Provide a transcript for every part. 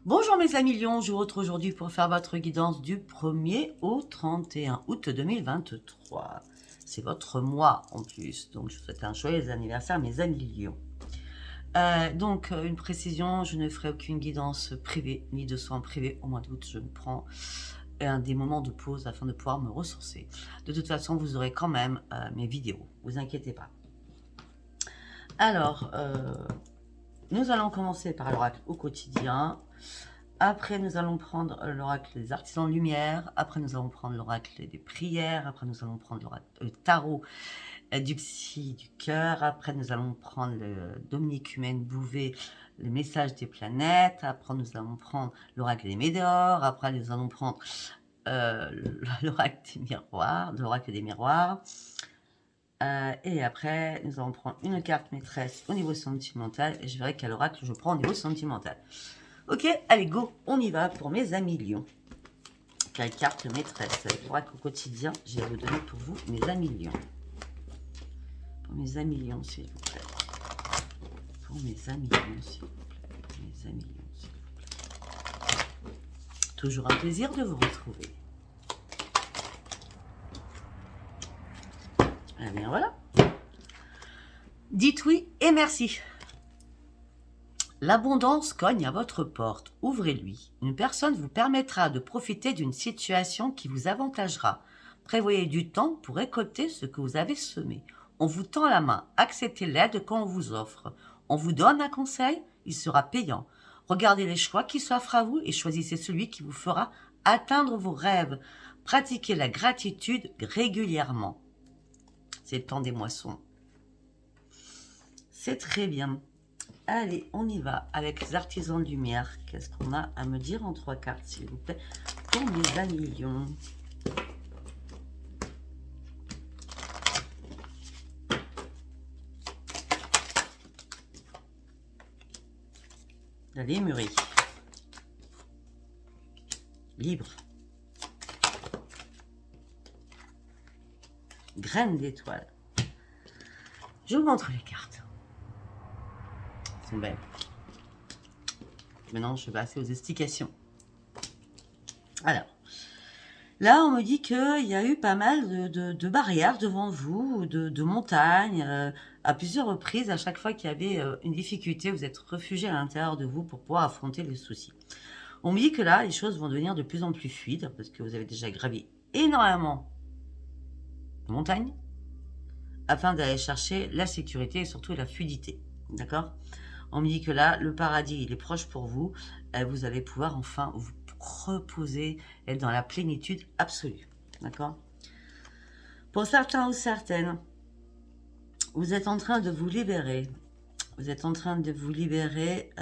Bonjour mes amis Lions, je vous retrouve aujourd'hui pour faire votre guidance du 1er au 31 août 2023. C'est votre mois en plus, donc je vous souhaite un joyeux anniversaire mes amis Lions. Une précision, je ne ferai aucune guidance privée ni de soins privés au mois d'août. Je me prends des moments de pause afin de pouvoir me ressourcer. De toute façon, vous aurez quand même mes vidéos, vous inquiétez pas. Alors, nous allons commencer par l'oracle au quotidien. Après, nous allons prendre l'oracle des artisans de lumière. Après, nous allons prendre l'oracle des prières. Après, nous allons prendre le tarot du psy du cœur. Après, nous allons prendre le Dominique Humaine Bouvet, le message des planètes. Après, nous allons prendre l'oracle des météores. Après, nous allons prendre l'oracle des miroirs, l'oracle des miroirs. Et après, nous allons prendre une carte maîtresse au niveau sentimental. Et je verrai quel oracle je prends au niveau sentimental. Ok, allez, go, on y va pour mes amis Lions. Quelle carte maîtresse l'oracle au quotidien, je vais vous donner pour vous, mes amis Lions. Pour mes amis Lions, s'il vous plaît. Pour mes amis Lions, s'il vous plaît. Pour mes amis Lions, s'il vous plaît. Toujours un plaisir de vous retrouver. Eh bien, voilà. Dites oui et merci. L'abondance cogne à votre porte, ouvrez-lui. Une personne vous permettra de profiter d'une situation qui vous avantagera. Prévoyez du temps pour récolter ce que vous avez semé. On vous tend la main, acceptez l'aide qu'on vous offre. On vous donne un conseil, il sera payant. Regardez les choix qui s'offrent à vous et choisissez celui qui vous fera atteindre vos rêves. Pratiquez la gratitude régulièrement. C'est le temps des moissons. C'est très bien. Allez, on y va avec les artisans de lumière. Qu'est-ce qu'on a à me dire en 3 cartes, s'il vous plaît, pour mes amis Lions. La lémurie. Libre. Graine d'étoile. Je vous montre les cartes. Elles sont belles. Maintenant, je vais passer aux explications. Alors, là, on me dit qu'il y a eu pas mal de barrières devant vous, de montagnes, à plusieurs reprises. À chaque fois qu'il y avait une difficulté, vous êtes réfugié à l'intérieur de vous pour pouvoir affronter les soucis. On me dit que là, les choses vont devenir de plus en plus fluides parce que vous avez déjà gravi énormément de montagnes afin d'aller chercher la sécurité et surtout la fluidité. D'accord ? On me dit que là, le paradis, il est proche pour vous. Vous allez pouvoir enfin vous reposer, être dans la plénitude absolue. D'accord ? Pour certains ou certaines, vous êtes en train de vous libérer. Vous êtes en train de vous libérer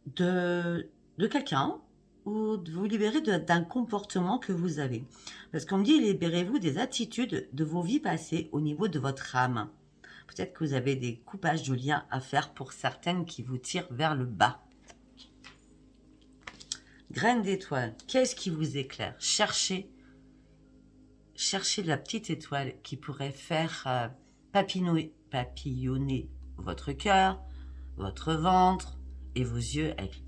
de quelqu'un ou de vous libérer d'un comportement que vous avez. Parce qu'on me dit, libérez-vous des attitudes de vos vies passées au niveau de votre âme. Peut-être que vous avez des coupages de liens à faire pour certaines qui vous tirent vers le bas. Graine d'étoile, qu'est-ce qui vous éclaire? Cherchez la petite étoile qui pourrait faire papillonner votre cœur, votre ventre et vos yeux avec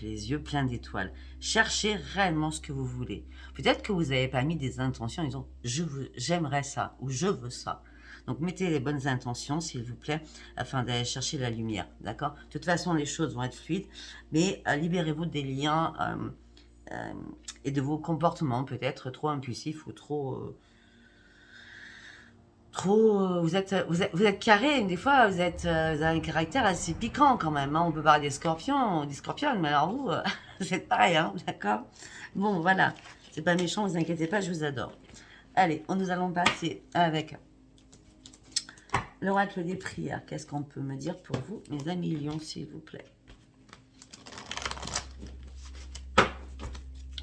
les yeux pleins d'étoiles. Cherchez réellement ce que vous voulez. Peut-être que vous n'avez pas mis des intentions en disant j'aimerais ça ou je veux ça. Donc mettez les bonnes intentions, s'il vous plaît, afin d'aller chercher la lumière. D'accord ? De toute façon, les choses vont être fluides, mais libérez-vous des liens et de vos comportements, peut-être trop impulsifs ou trop. Vous êtes carré, des fois vous avez un caractère assez piquant quand même, hein. On peut parler des scorpions, mais alors vous, vous êtes pareil, hein, d'accord? Bon, voilà, c'est pas méchant, vous inquiétez pas, je vous adore. Allez, nous allons passer avec l'oracle des prières. Qu'est-ce qu'on peut me dire pour vous, mes amis Lions, s'il vous plaît?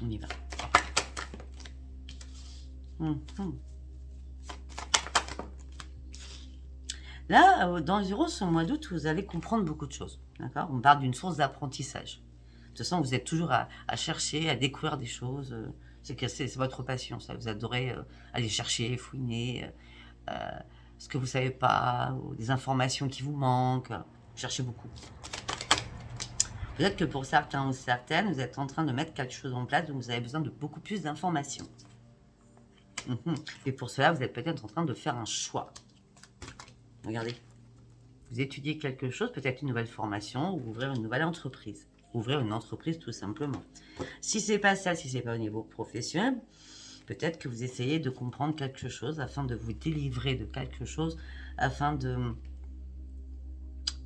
On y va. Là, dans les euros, au mois d'août, vous allez comprendre beaucoup de choses. D'accord ? On parle d'une source d'apprentissage. De toute façon, vous êtes toujours à chercher, à découvrir des choses. C'est votre passion, ça. Vous adorez aller chercher, fouiner ce que vous ne savez pas, ou des informations qui vous manquent. Vous cherchez beaucoup. Peut-être que pour certains ou certaines, vous êtes en train de mettre quelque chose en place, donc vous avez besoin de beaucoup plus d'informations. Et pour cela, vous êtes peut-être en train de faire un choix. Regardez. Vous étudiez quelque chose, peut-être une nouvelle formation, ou ouvrir une nouvelle entreprise. Ouvrir une entreprise tout simplement. Si c'est pas ça, si c'est pas au niveau professionnel, peut-être que vous essayez de comprendre quelque chose afin de vous délivrer de quelque chose, afin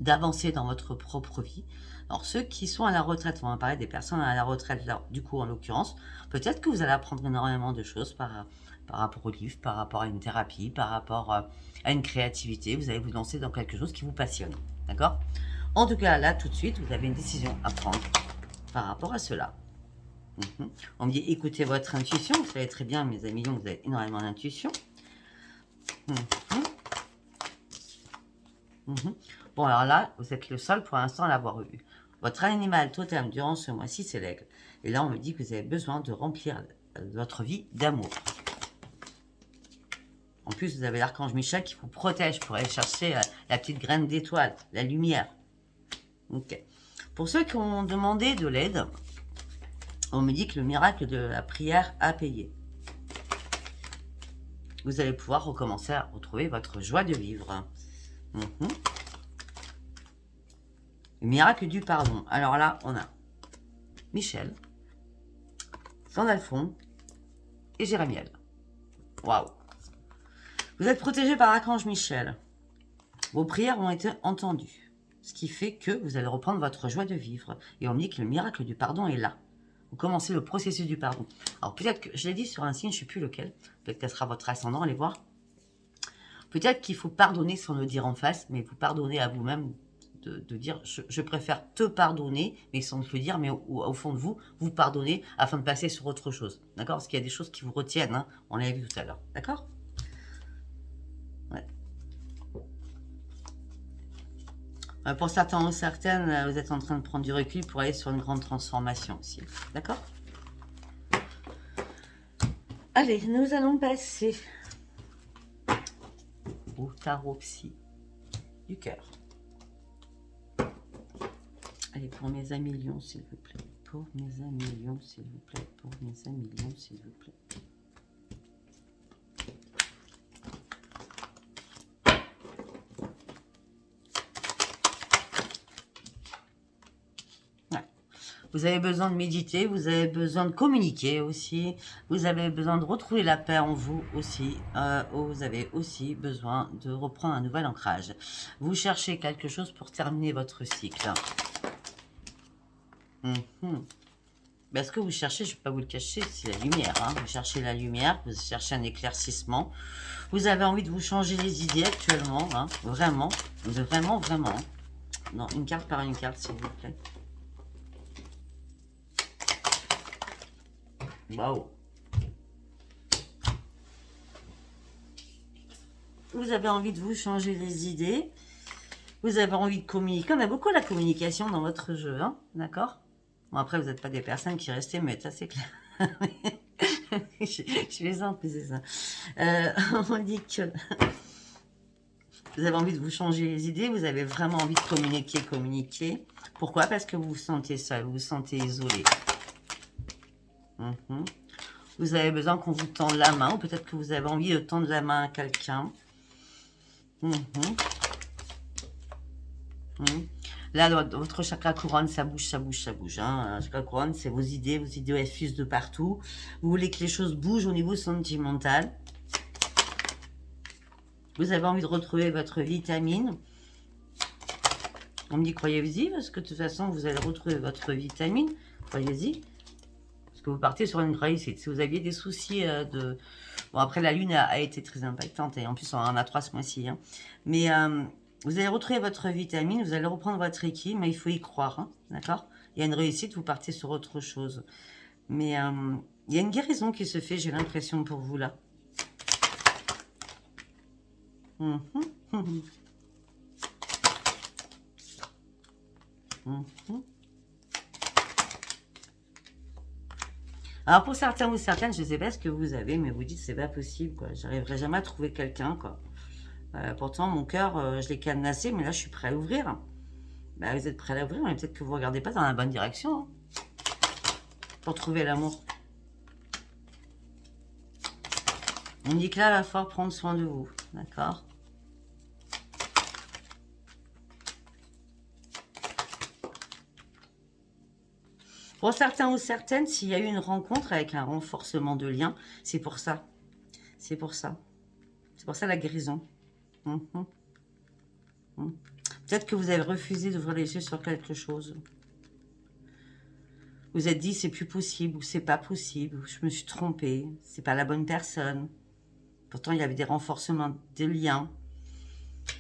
d'avancer dans votre propre vie. Alors ceux qui sont à la retraite, on va parler des personnes à la retraite, là, du coup en l'occurrence, peut-être que vous allez apprendre énormément de choses par rapport au livre, par rapport à une thérapie, par rapport à une créativité. Vous allez vous lancer dans quelque chose qui vous passionne, d'accord? En tout cas, là, tout de suite, vous avez une décision à prendre par rapport à cela. On me dit, écoutez votre intuition. Vous savez très bien, mes amis, vous avez énormément d'intuition. Bon, alors là, vous êtes le seul pour l'instant à l'avoir eu. Votre animal totem durant ce mois-ci, c'est l'aigle. Et là, on me dit que vous avez besoin de remplir votre vie d'amour. En plus, vous avez l'archange Michel qui vous protège pour aller chercher la petite graine d'étoile, la lumière. Ok. Pour ceux qui ont demandé de l'aide, on me dit que le miracle de la prière a payé. Vous allez pouvoir recommencer à retrouver votre joie de vivre. Le miracle du pardon. Alors là, on a Michel, Sandalphon et Jérémiel. Waouh! Vous êtes protégé par l'archange Michel. Vos prières ont été entendues. Ce qui fait que vous allez reprendre votre joie de vivre. Et on me dit que le miracle du pardon est là. Vous commencez le processus du pardon. Alors peut-être que, je l'ai dit sur un signe, je ne sais plus lequel. Peut-être que ce sera votre ascendant, allez voir. Peut-être qu'il faut pardonner sans le dire en face, mais vous pardonnez à vous-même de dire je préfère te pardonner, mais sans le dire, mais au fond de vous, vous pardonnez afin de passer sur autre chose. D'accord? Parce qu'il y a des choses qui vous retiennent, hein, on l'a vu tout à l'heure. D'accord? Ouais. Pour certains ou certaines, vous êtes en train de prendre du recul pour aller sur une grande transformation aussi. D'accord? Allez, nous allons passer au tarot psy du cœur. Allez, pour mes amis lions, s'il vous plaît. Pour mes amis lions, s'il vous plaît. Pour mes amis lions, s'il vous plaît. Vous avez besoin de méditer, vous avez besoin de communiquer aussi, vous avez besoin de retrouver la paix en vous aussi, vous avez aussi besoin de reprendre un nouvel ancrage. Vous cherchez quelque chose pour terminer votre cycle. Ben, ce que vous cherchez, je ne vais pas vous le cacher, c'est la lumière. Hein. Vous cherchez la lumière, vous cherchez un éclaircissement. Vous avez envie de vous changer les idées actuellement, hein. Vraiment, vraiment, vraiment. Non, une carte par une carte, s'il vous plaît. Waouh. Vous avez envie de vous changer les idées. Vous avez envie de communiquer. On a beaucoup la communication dans votre jeu, hein, d'accord? Bon, après, vous n'êtes pas des personnes qui restent muettes, ça c'est clair. je plaisante, mais c'est ça. On dit que vous avez envie de vous changer les idées. Vous avez vraiment envie de communiquer. Pourquoi? Parce que vous vous sentez seul, vous vous sentez isolé. Vous avez besoin qu'on vous tende la main, ou peut-être que vous avez envie de tendre la main à quelqu'un. Là, votre chakra couronne, ça bouge, ça bouge, ça bouge. Hein. Chakra couronne, c'est vos idées elles fusent de partout. Vous voulez que les choses bougent au niveau sentimental. Vous avez envie de retrouver votre vitamine. On me dit, croyez-y, parce que de toute façon, vous allez retrouver votre vitamine. Croyez-y. Parce que vous partez sur une réussite. Si vous aviez des soucis de... Bon, après, la lune a été très impactante. Et en plus, on en a 3 ce mois-ci. Hein. Mais vous allez retrouver votre vitamine. Vous allez reprendre votre équilibre. Mais il faut y croire. Hein, d'accord? Il y a une réussite. Vous partez sur autre chose. Mais il y a une guérison qui se fait, j'ai l'impression, pour vous, là. Alors pour certains ou certaines, je ne sais pas ce que vous avez, mais vous dites c'est pas possible, quoi. J'arriverai jamais à trouver quelqu'un, quoi. Pourtant mon cœur, je l'ai cadenassé, mais là je suis prêt à l'ouvrir. Bah, vous êtes prêt à l'ouvrir, mais peut-être que vous ne regardez pas dans la bonne direction, hein, pour trouver l'amour. On dit que là, il va falloir prendre soin de vous, d'accord? Pour certains ou certaines, s'il y a eu une rencontre avec un renforcement de lien, c'est pour ça. C'est pour ça. C'est pour ça la guérison. Peut-être que vous avez refusé d'ouvrir les yeux sur quelque chose. Vous êtes dit, c'est plus possible, ou c'est pas possible, ou je me suis trompée, c'est pas la bonne personne. Pourtant, il y avait des renforcements de liens.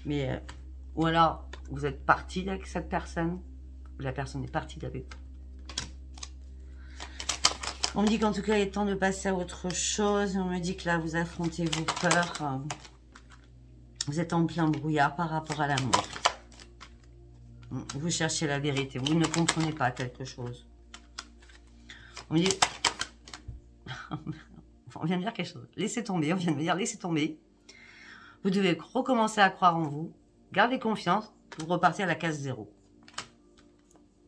Mais, ou alors, vous êtes parti avec cette personne, ou la personne est partie d'avec vous. On me dit qu'en tout cas, il est temps de passer à autre chose. On me dit que là, vous affrontez vos peurs. Vous êtes en plein brouillard par rapport à l'amour. Vous cherchez la vérité. Vous ne comprenez pas quelque chose. On me dit... on vient de dire quelque chose. Laissez tomber. On vient de me dire, laissez tomber. Vous devez recommencer à croire en vous. Gardez confiance pour repartir à la case 0.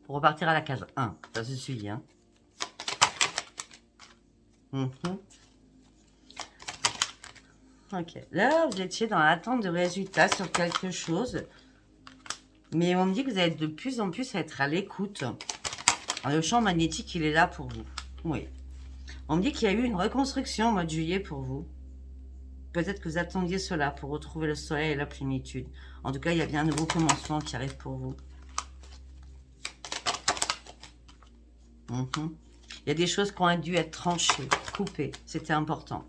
Pour repartir à la case 1. Ça se suit, hein. Ok. Là, vous étiez dans l'attente de résultats sur quelque chose. Mais on me dit que vous allez de plus en plus être à l'écoute. Le champ magnétique, il est là pour vous. Oui. On me dit qu'il y a eu une reconstruction au mois de juillet pour vous. Peut-être que vous attendiez cela pour retrouver le soleil et la plénitude. En tout cas, il y a bien un nouveau commencement qui arrive pour vous. Il y a des choses qui ont dû être tranchées, coupées. C'était important.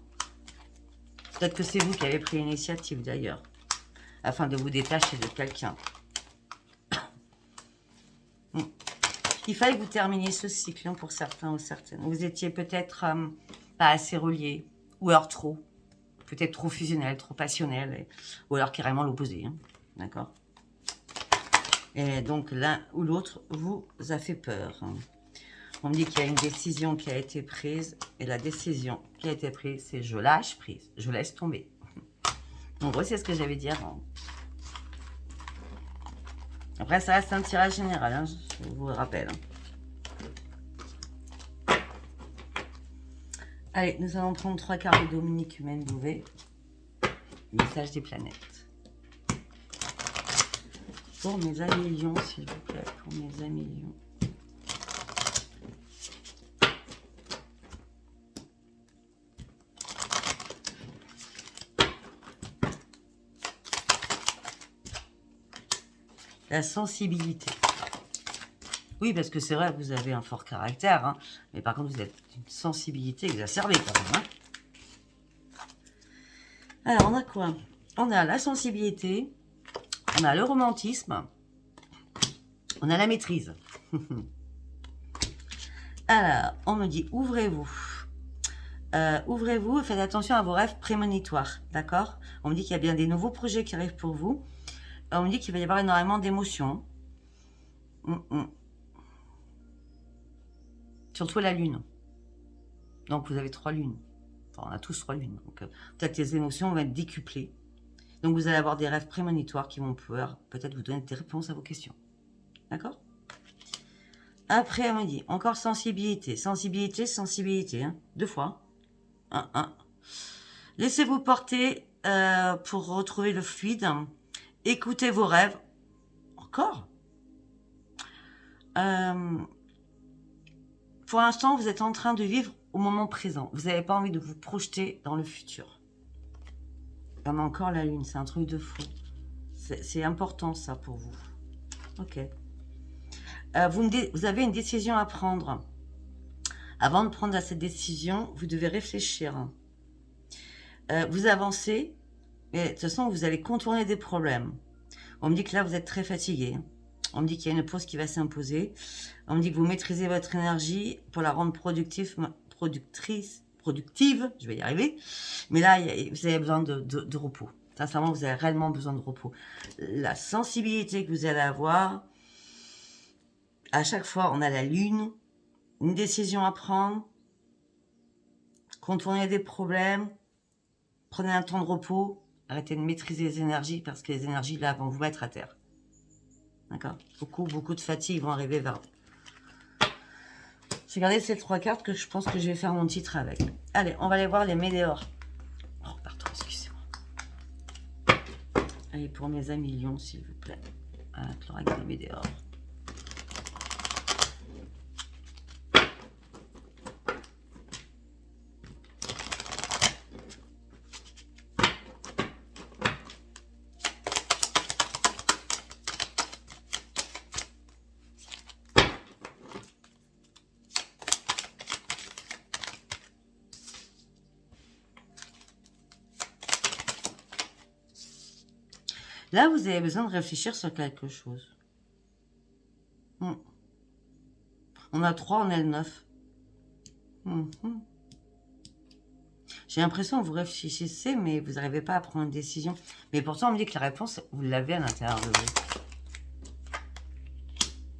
Peut-être que c'est vous qui avez pris l'initiative d'ailleurs, afin de vous détacher de quelqu'un. Il fallait que vous terminiez ce cycle, hein, pour certains ou certaines. Vous étiez peut-être pas assez reliés, ou alors trop. Peut-être trop fusionnel, trop passionnel, ou alors carrément l'opposé. Hein. D'accord? Et donc l'un ou l'autre vous a fait peur. Hein. On me dit qu'il y a une décision qui a été prise, et la décision qui a été prise, c'est je lâche prise, je laisse tomber. En gros, c'est ce que j'avais dit avant. Après, ça reste un tirage général, hein, je vous le rappelle. Allez, nous allons prendre 3 cartes de Dominique Humaine Bouvet. Message des planètes. Pour mes amis lions, s'il vous plaît. Pour mes amis lions. La sensibilité. Oui, parce que c'est vrai, vous avez un fort caractère, hein, mais par contre, vous êtes une sensibilité exacerbée quand même. Hein. Alors, on a quoi? On a la sensibilité, on a le romantisme, on a la maîtrise. Alors, on me dit, ouvrez-vous. Ouvrez-vous et faites attention à vos rêves prémonitoires, d'accord? On me dit qu'il y a bien des nouveaux projets qui arrivent pour vous. On me dit qu'il va y avoir énormément d'émotions. Surtout la lune. Donc, vous avez 3 lunes. Enfin, on a tous 3 lunes. Donc, peut-être les émotions vont être décuplées. Donc, vous allez avoir des rêves prémonitoires qui vont pouvoir peut-être vous donner des réponses à vos questions. D'accord? Après, on me dit, encore sensibilité. Sensibilité, sensibilité. Hein, 2 fois. Laissez-vous porter pour retrouver le fluide. Écoutez vos rêves. Encore. Pour l'instant, vous êtes en train de vivre au moment présent. Vous n'avez pas envie de vous projeter dans le futur. Il y en a encore la lune, c'est un truc de fou. C'est important ça pour vous. Ok. Vous avez une décision à prendre. Avant de prendre cette décision, vous devez réfléchir. Vous avancez, mais de toute façon, vous allez contourner des problèmes. On me dit que là, vous êtes très fatigué. On me dit qu'il y a une pause qui va s'imposer. On me dit que vous maîtrisez votre énergie pour la rendre productive, je vais y arriver. Mais là, vous avez besoin de repos. Sincèrement, vous avez réellement besoin de repos. La sensibilité que vous allez avoir, à chaque fois, on a la lune, une décision à prendre, contourner des problèmes, prenez un temps de repos, arrêtez de maîtriser les énergies parce que les énergies, là, vont vous mettre à terre. D'accord? Beaucoup de fatigue vont arriver vers vous. J'ai gardé ces 3 cartes que je pense que je vais faire mon titre avec. Allez, on va aller voir les météores. Oh, pardon, excusez-moi. Allez, pour mes amis lions, s'il vous plaît. Avec l'oracle des météores. Là, vous avez besoin de réfléchir sur quelque chose. On a 3, on a le 9. J'ai l'impression que vous réfléchissez, mais vous n'arrivez pas à prendre une décision. Mais pourtant, on me dit que la réponse, vous l'avez à l'intérieur de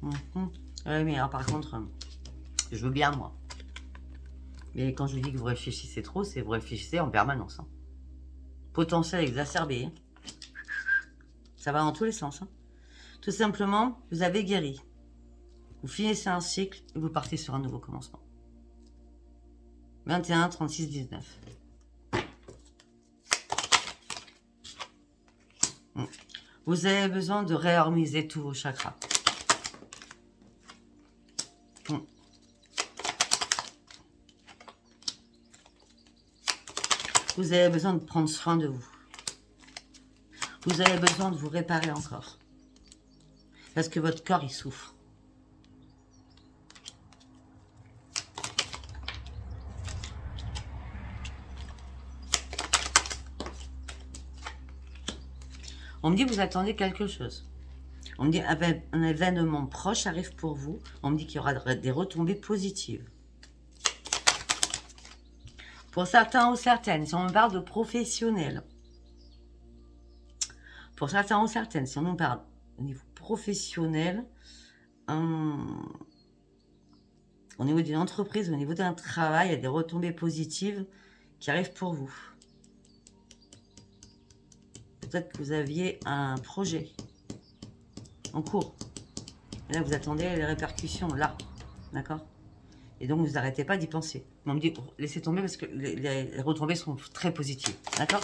vous. Oui, mais alors, par contre, je veux bien, moi. Mais quand je vous dis que vous réfléchissez trop, c'est vous réfléchissez en permanence. Hein. Potentiel exacerbé. Hein. Ça va dans tous les sens. Hein. Tout simplement, vous avez guéri. Vous finissez un cycle et vous partez sur un nouveau commencement. 21, 36, 19. Vous avez besoin de réharmoniser tous vos chakras. Vous avez besoin de prendre soin de vous. Vous avez besoin de vous réparer encore. Parce que votre corps, il souffre. On me dit que vous attendez quelque chose. On me dit un événement proche arrive pour vous. On me dit qu'il y aura des retombées positives. Pour certains ou certaines, si on me parle de professionnels. Pour certains ou certaines, si on nous parle au niveau professionnel, au niveau d'une entreprise, au niveau d'un travail, il y a des retombées positives qui arrivent pour vous. Peut-être que vous aviez un projet en cours. Et là, vous attendez les répercussions, là. D'accord? Et donc, vous n'arrêtez pas d'y penser. Mais on me dit, laissez tomber parce que les retombées sont très positives. D'accord?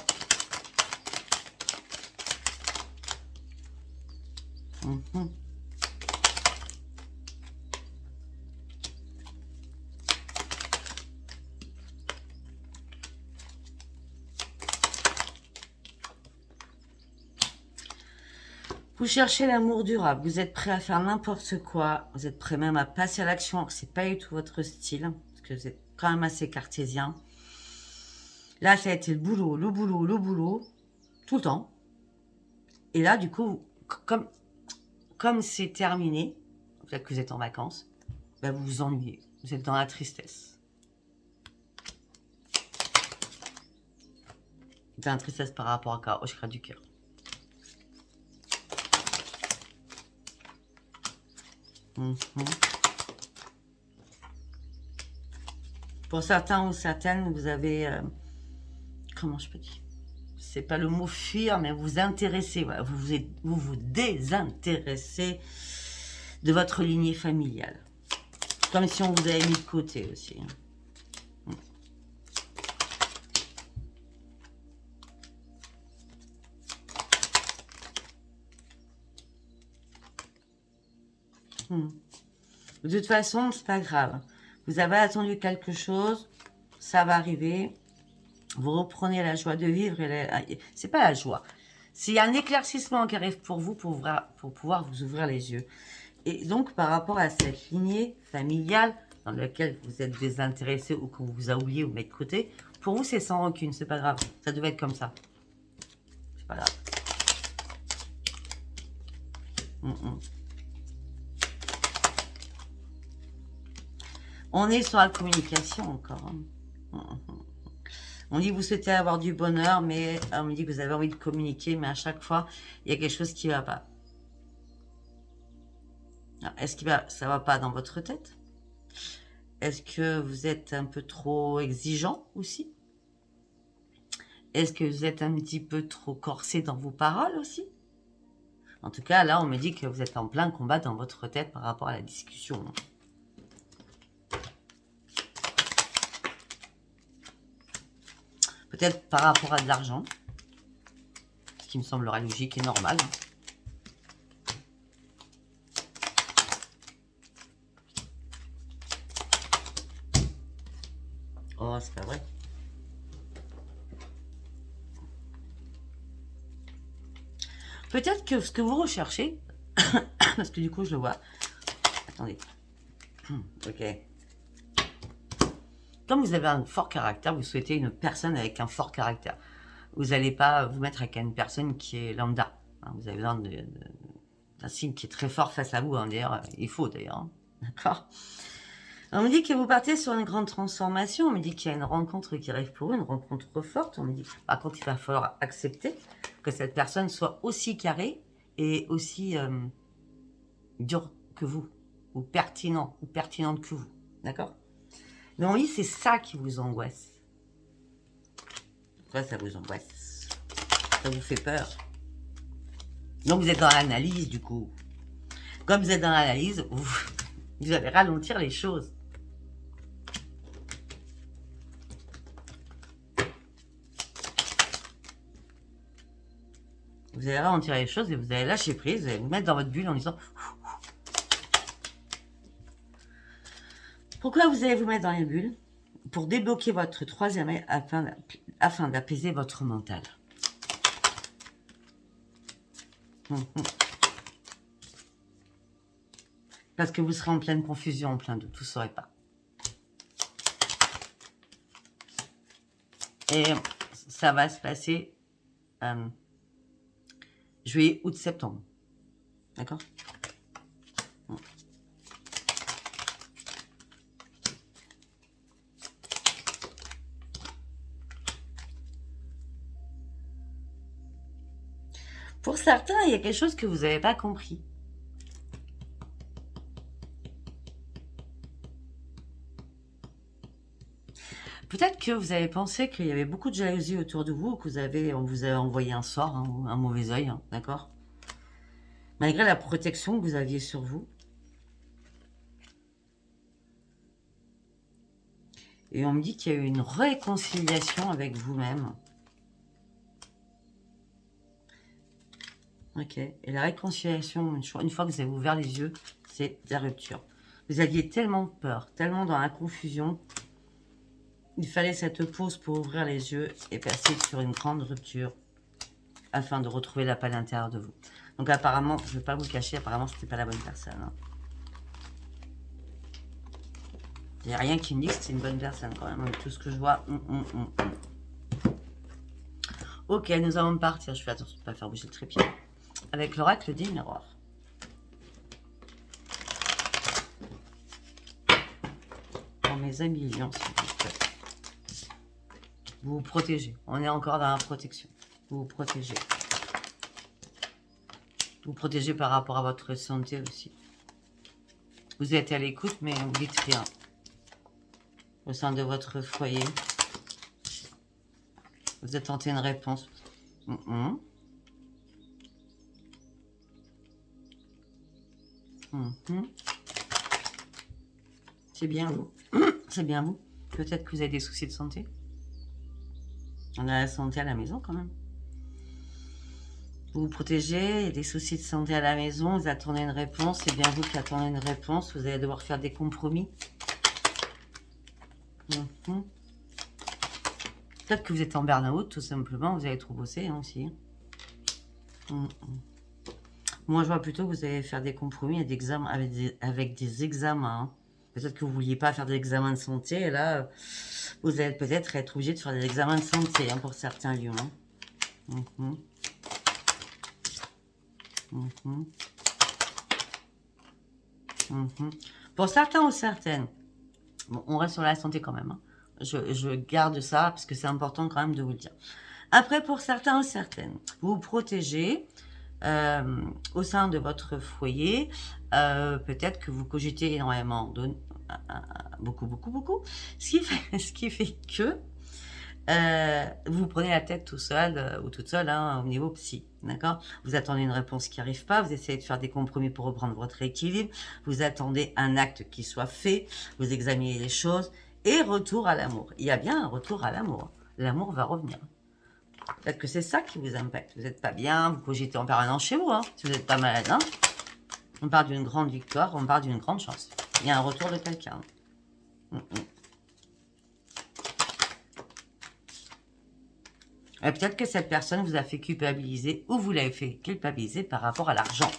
Vous cherchez l'amour durable, vous êtes prêt à faire n'importe quoi, vous êtes prêt même à passer à l'action, c'est pas du tout votre style, parce que vous êtes quand même assez cartésien. Là, ça a été le boulot, tout le temps. Et là, du coup, comme c'est terminé, peut-être que vous êtes en vacances, ben vous vous ennuyez, vous êtes dans la tristesse. Vous êtes dans la tristesse par rapport au chakra du cœur. Pour certains ou certaines, vous avez... comment je peux dire? C'est pas le mot fuir, mais vous intéressez. Voilà, vous désintéressez de votre lignée familiale. Comme si on vous avait mis de côté aussi. De toute façon, c'est pas grave. Vous avez attendu quelque chose, ça va arriver. Vous reprenez la joie de vivre. C'est pas la joie. S'il y a un éclaircissement qui arrive pour vous, pour pouvoir vous ouvrir les yeux. Et donc, par rapport à cette lignée familiale dans laquelle vous êtes désintéressé ou qu'on vous a oublié ou mis de côté, pour vous, c'est sans rancune, c'est pas grave. Ça devait être comme ça. C'est pas grave. On est sur la communication encore. On dit que vous souhaitez avoir du bonheur, mais on me dit que vous avez envie de communiquer, mais à chaque fois, il y a quelque chose qui ne va pas. Est-ce que ça ne va pas dans votre tête? Est-ce que vous êtes un peu trop exigeant aussi? Est-ce que vous êtes un petit peu trop corsé dans vos paroles aussi? En tout cas, là, on me dit que vous êtes en plein combat dans votre tête par rapport à la discussion. Peut-être par rapport à de l'argent. Ce qui me semblerait logique et normal. Oh, c'est pas vrai. Peut-être que ce que vous recherchez, parce que du coup, je le vois. Attendez. Ok. Comme vous avez un fort caractère, vous souhaitez une personne avec un fort caractère. Vous n'allez pas vous mettre avec une personne qui est lambda. Vous avez besoin d'un signe qui est très fort face à vous. D'ailleurs, il faut d'ailleurs. Hein. D'accord. On me dit que vous partez sur une grande transformation. On me dit qu'il y a une rencontre qui arrive pour vous, une rencontre forte. On me dit par contre, il va falloir accepter que cette personne soit aussi carrée et aussi dure que vous, ou pertinente que vous. D'accord? Mais on dit c'est ça qui vous angoisse. Pourquoi ça vous angoisse? Ça vous fait peur. Donc vous êtes dans l'analyse du coup. Comme vous êtes dans l'analyse, vous allez ralentir les choses. Vous allez ralentir les choses et vous allez lâcher prise, vous allez vous mettre dans votre bulle en disant... Pourquoi vous allez vous mettre dans les bulles? Pour débloquer votre troisième œil afin d'apaiser votre mental. Parce que vous serez en pleine confusion, en plein doute, vous ne saurez pas. Et ça va se passer juillet, août, septembre. D'accord? Pour certains, il y a quelque chose que vous n'avez pas compris. Peut-être que vous avez pensé qu'il y avait beaucoup de jalousie autour de vous, que on vous avait envoyé un sort, hein, un mauvais œil, hein, d'accord? Malgré la protection que vous aviez sur vous. Et on me dit qu'il y a eu une réconciliation avec vous-même. Ok. Et la réconciliation, une fois que vous avez ouvert les yeux, c'est la rupture. Vous aviez tellement peur, tellement dans la confusion. Il fallait cette pause pour ouvrir les yeux et passer sur une grande rupture afin de retrouver la paix à l'intérieur de vous. Donc apparemment, je ne vais pas vous le cacher, apparemment, ce n'était pas la bonne personne. Hein. Il n'y a rien qui me dit que c'est une bonne personne quand même, avec tout ce que je vois. Ok, nous allons partir. Je fais attention de ne pas faire bouger le trépied. Avec l'oracle des miroirs. Pour mes amis lions, s'il vous plaît. Vous vous protégez. On est encore dans la protection. Vous vous protégez. Vous protégez par rapport à votre santé aussi. Vous êtes à l'écoute, mais vous dites rien. Au sein de votre foyer. Vous êtes tenté une réponse. C'est bien vous. C'est bien vous. Peut-être que vous avez des soucis de santé. On a la santé à la maison quand même. Vous vous protégez, il y a des soucis de santé à la maison, vous attendez une réponse, c'est bien vous qui attendez une réponse, vous allez devoir faire des compromis. Peut-être que vous êtes en burn-out, tout simplement, vous allez trop bosser hein, aussi. Moi, je vois plutôt que vous allez faire des compromis et avec des examens. Hein. Peut-être que vous ne vouliez pas faire des examens de santé, et là, vous allez peut-être être obligé de faire des examens de santé hein, pour certains lions. Hein. Pour certains ou certaines, bon, on reste sur la santé quand même. Hein. Je garde ça parce que c'est important quand même de vous le dire. Après, pour certains ou certaines, vous vous protégez au sein de votre foyer. Peut-être que vous cogitez énormément, beaucoup. Ce qui fait que Vous prenez la tête tout seul ou toute seule hein, au niveau psy, d'accord? Vous attendez une réponse qui n'arrive pas, vous essayez de faire des compromis pour reprendre votre équilibre, vous attendez un acte qui soit fait, vous examinez les choses, et retour à l'amour. Il y a bien un retour à l'amour. L'amour va revenir. Peut-être que c'est ça qui vous impacte. Vous n'êtes pas bien, vous cogitez en permanence chez vous, hein, si vous n'êtes pas malade. Hein. On parle d'une grande victoire, on parle d'une grande chance. Il y a un retour de quelqu'un. Et peut-être que cette personne vous a fait culpabiliser ou vous l'avez fait culpabiliser par rapport à l'argent.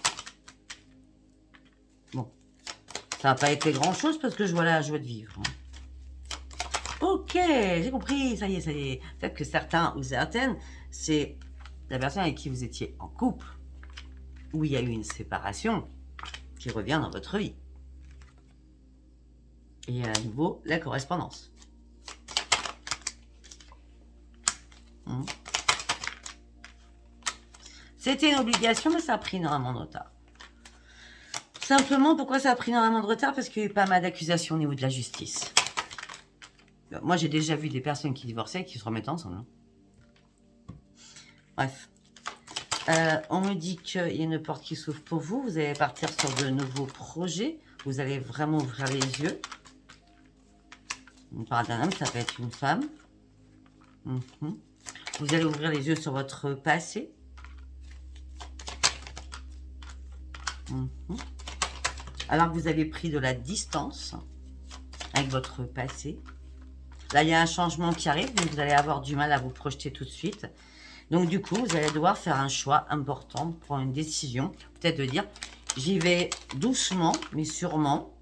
Bon, ça n'a pas été grand-chose parce que je vois la joie de vivre. Ok, j'ai compris, ça y est, ça y est. Peut-être que certains ou certaines, c'est la personne avec qui vous étiez en couple, où il y a eu une séparation, qui revient dans votre vie. Et à nouveau, la correspondance. C'était une obligation, mais ça a pris énormément de retard. Simplement, pourquoi ça a pris énormément de retard? Parce qu'il y a eu pas mal d'accusations au niveau de la justice. Moi, j'ai déjà vu des personnes qui divorçaient et qui se remettaient ensemble. Hein. Bref. On me dit qu'il y a une porte qui s'ouvre pour vous. Vous allez partir sur de nouveaux projets. Vous allez vraiment ouvrir les yeux. On parle d'un homme, ça peut être une femme. Vous allez ouvrir les yeux sur votre passé. Alors que vous avez pris de la distance avec votre passé. Là, il y a un changement qui arrive, donc vous allez avoir du mal à vous projeter tout de suite. Donc, du coup, vous allez devoir faire un choix important, prendre une décision. Peut-être de dire, j'y vais doucement, mais sûrement.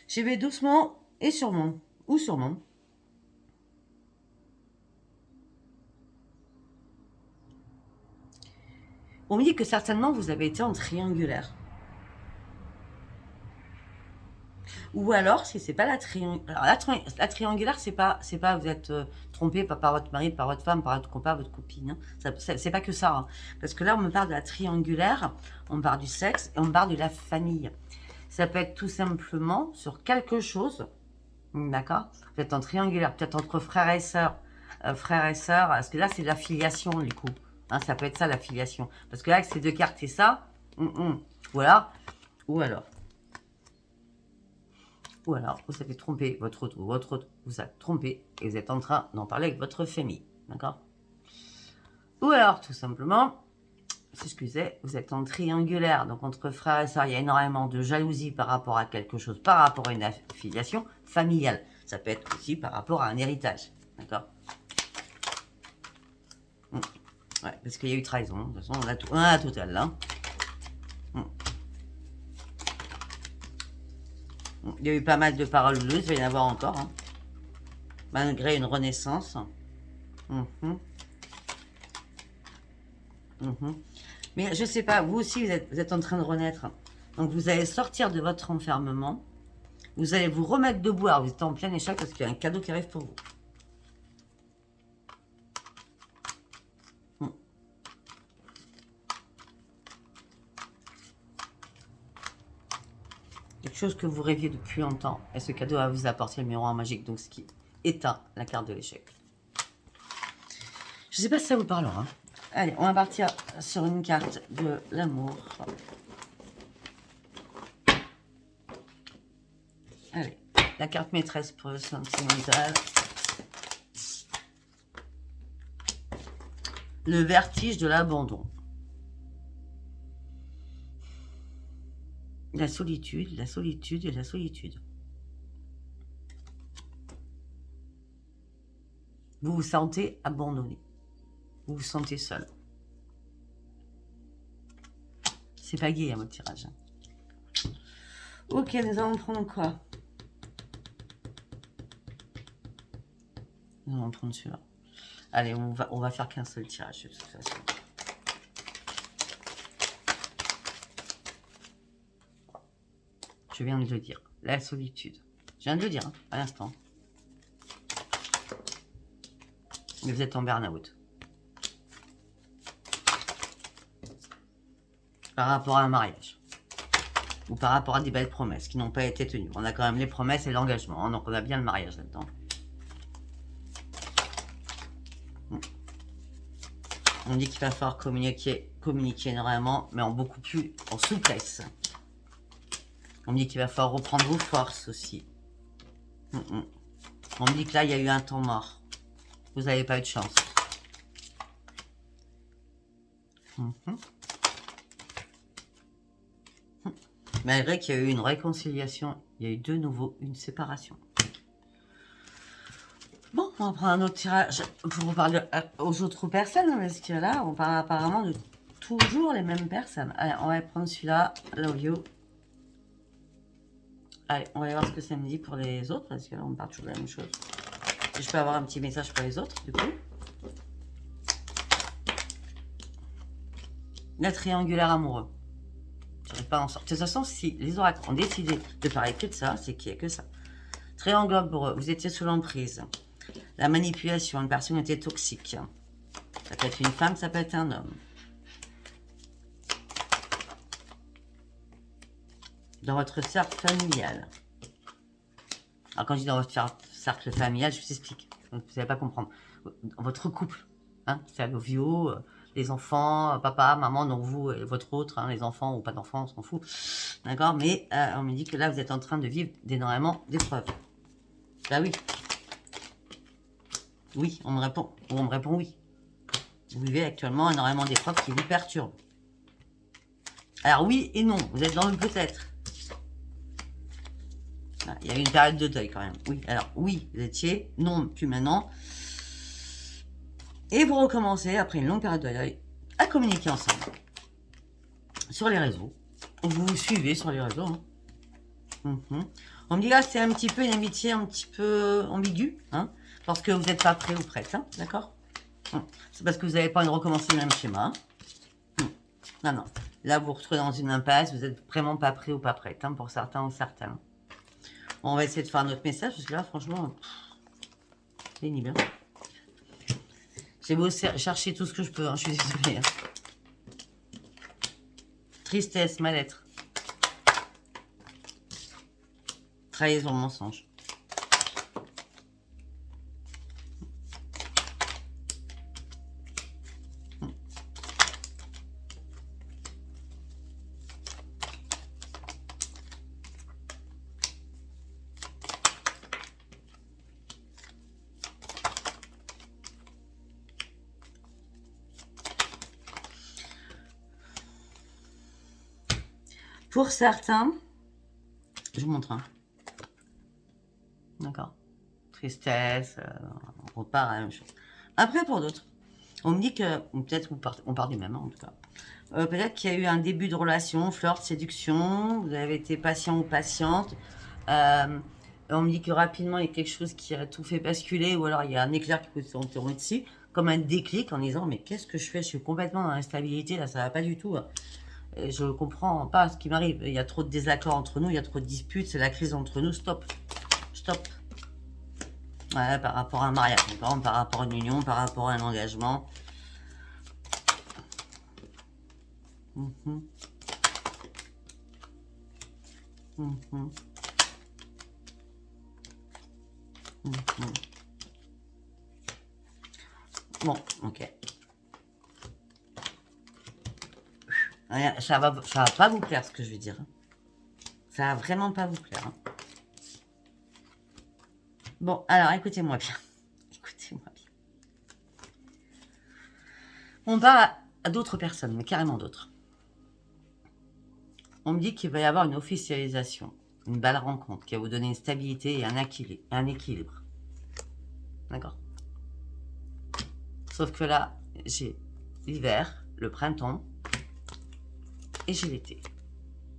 J'y vais doucement et sûrement. Ou sûrement. On me dit que certainement vous avez été en triangulaire. Ou alors, si c'est pas la triangulaire, la triangulaire, c'est pas vous êtes trompé par votre mari, par votre femme, par votre copain, votre copine. Hein. C'est pas que ça. Hein. Parce que là, on me parle de la triangulaire, on me parle du sexe et on me parle de la famille. Ça peut être tout simplement sur quelque chose, d'accord? Vous êtes en triangulaire, peut-être entre frères et sœurs, parce que là, c'est la filiation, du coup. Hein, ça peut être ça, la filiation. Parce que là, avec ces deux cartes et ça, ou alors, vous avez trompé votre vous a trompé et vous êtes en train d'en parler avec votre famille, d'accord? Ou alors, tout simplement, excusez, vous êtes en triangulaire, donc entre frères et sœurs, il y a énormément de jalousie par rapport à quelque chose, par rapport à une affiliation familiale. Ça peut être aussi par rapport à un héritage, d'accord? Ouais, parce qu'il y a eu trahison, de toute façon, on a tout, la totale, là. Il y a eu pas mal de paroles lourdes, il va y en avoir encore, hein. Malgré une renaissance. Mais je sais pas, vous aussi, vous êtes en train de renaître. Donc vous allez sortir de votre enfermement. Vous allez vous remettre debout. Alors vous êtes en plein échec parce qu'il y a un cadeau qui arrive pour vous. Quelque chose que vous rêviez depuis longtemps. Et ce cadeau va vous apporter le miroir magique. Donc ce qui éteint la carte de l'échec. Je sais pas si ça vous parlera. Hein. Allez, on va partir sur une carte de l'amour. Allez, la carte maîtresse pour le sentimental. Le vertige de l'abandon. La solitude et la solitude. Vous vous sentez abandonné. Vous vous sentez seul. C'est pas gai, hein, votre tirage. Ok, nous allons prendre quoi? Nous allons prendre celui-là. Allez, on va faire qu'un seul tirage de toute façon. Je viens de le dire. La solitude. Je viens de le dire, hein, à l'instant. Mais vous êtes en burn-out. Par rapport à un mariage. Ou par rapport à des belles promesses qui n'ont pas été tenues. On a quand même les promesses et l'engagement. Hein, donc on a bien le mariage là-dedans. On dit qu'il va falloir communiquer énormément, mais en beaucoup plus en souplesse. On me dit qu'il va falloir reprendre vos forces aussi. On me dit que là, il y a eu un temps mort. Vous n'avez pas eu de chance. Malgré qu'il y a eu une réconciliation, il y a eu de nouveau une séparation. Bon, on va prendre un autre tirage pour parler aux autres personnes, parce que là, on parle apparemment de toujours les mêmes personnes. Allez, on va prendre celui-là, Love You. Allez, on va voir ce que ça me dit pour les autres, parce que là, on parle toujours de la même chose. Et je peux avoir un petit message pour les autres, du coup. La triangulaire amoureux. Je n'arrive pas à en sortir. De toute façon, si les oracles ont décidé de parler que de ça, c'est qu'il n'y a que ça. Triangle amoureux, vous étiez sous l'emprise. La manipulation, une personne était toxique. Ça peut être une femme, ça peut être un homme. Dans votre cercle familial. Alors quand je dis dans votre cercle familial, je vous explique. Vous n'allez pas comprendre. Votre couple, hein, c'est Lovio, les enfants, papa, maman, donc vous et votre autre, hein, les enfants ou pas d'enfants, on s'en fout. D'accord. Mais on me dit que là, vous êtes en train de vivre énormément d'épreuves. Bah oui. Oui, on me répond. Ou on me répond oui. Vous vivez actuellement énormément d'épreuves qui vous perturbent. Alors oui et non, vous êtes dans le peut-être. Il y a eu une période de deuil quand même. Oui, alors oui, vous étiez, non, plus maintenant. Et vous recommencez, après une longue période de deuil, à communiquer ensemble. Sur les réseaux. Vous vous suivez sur les réseaux. Hein. On me dit là, c'est un petit peu une amitié un petit peu ambiguë. Hein, parce que vous n'êtes pas prêt ou prête. Hein, d'accord. C'est parce que vous n'avez pas envie de recommencer le même schéma. Non, non. Là, vous vous retrouvez dans une impasse. Vous n'êtes vraiment pas prêt ou pas prête. Hein, pour certains ou certains. On va essayer de faire notre message, parce que là, franchement, c'est pénible. Hein. J'ai beau chercher tout ce que je peux, hein, je suis désolée. Hein. Tristesse, mal-être. Trahison, mensonge. Pour certains, je vous montre. Hein. D'accord. Tristesse, on repart à la même chose. Après, pour d'autres, on me dit que, peut-être on part du même, hein, en tout cas. Peut-être qu'il y a eu un début de relation, flirt, séduction, vous avez été patient ou patiente. On me dit que rapidement, il y a quelque chose qui a tout fait basculer, ou alors il y a un éclair qui peut se tomber dessus, comme un déclic en disant, mais qu'est-ce que je fais? Je suis complètement dans l'instabilité, là, ça va pas du tout. Et je comprends pas ce qui m'arrive. Il y a trop de désaccords entre nous, il y a trop de disputes, c'est la crise entre nous. Stop. Stop. Ouais, par rapport à un mariage, par rapport à une union, par rapport à un engagement. Bon, ok. Ça va pas vous plaire ce que je vais dire. Ça va vraiment pas vous plaire. Hein. Bon, alors écoutez-moi bien. Écoutez-moi bien. On va à d'autres personnes, mais carrément d'autres. On me dit qu'il va y avoir une officialisation, une belle rencontre qui va vous donner une stabilité et un équilibre. D'accord. Sauf que là, j'ai l'hiver, le printemps et j'ai l'été.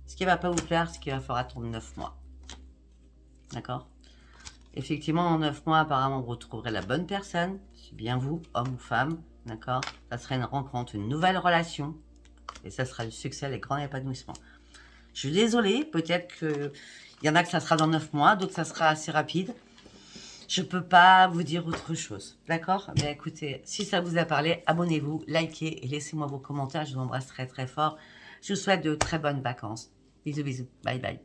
Ce qui ne va pas vous plaire, c'est qu'il va falloir attendre 9 mois. D'accord. Effectivement, en 9 mois, apparemment, vous retrouverez la bonne personne. C'est bien vous, homme ou femme. D'accord. Ça sera une rencontre, une nouvelle relation. Et ça sera le succès, les grands épanouissements. Je suis désolée, peut-être qu'il y en a que ça sera dans 9 mois, d'autres ça sera assez rapide. Je peux pas vous dire autre chose. D'accord? Mais écoutez, si ça vous a parlé, abonnez-vous, likez et laissez-moi vos commentaires. Je vous embrasse très très fort. Je vous souhaite de très bonnes vacances. Bisous, bisous. Bye bye.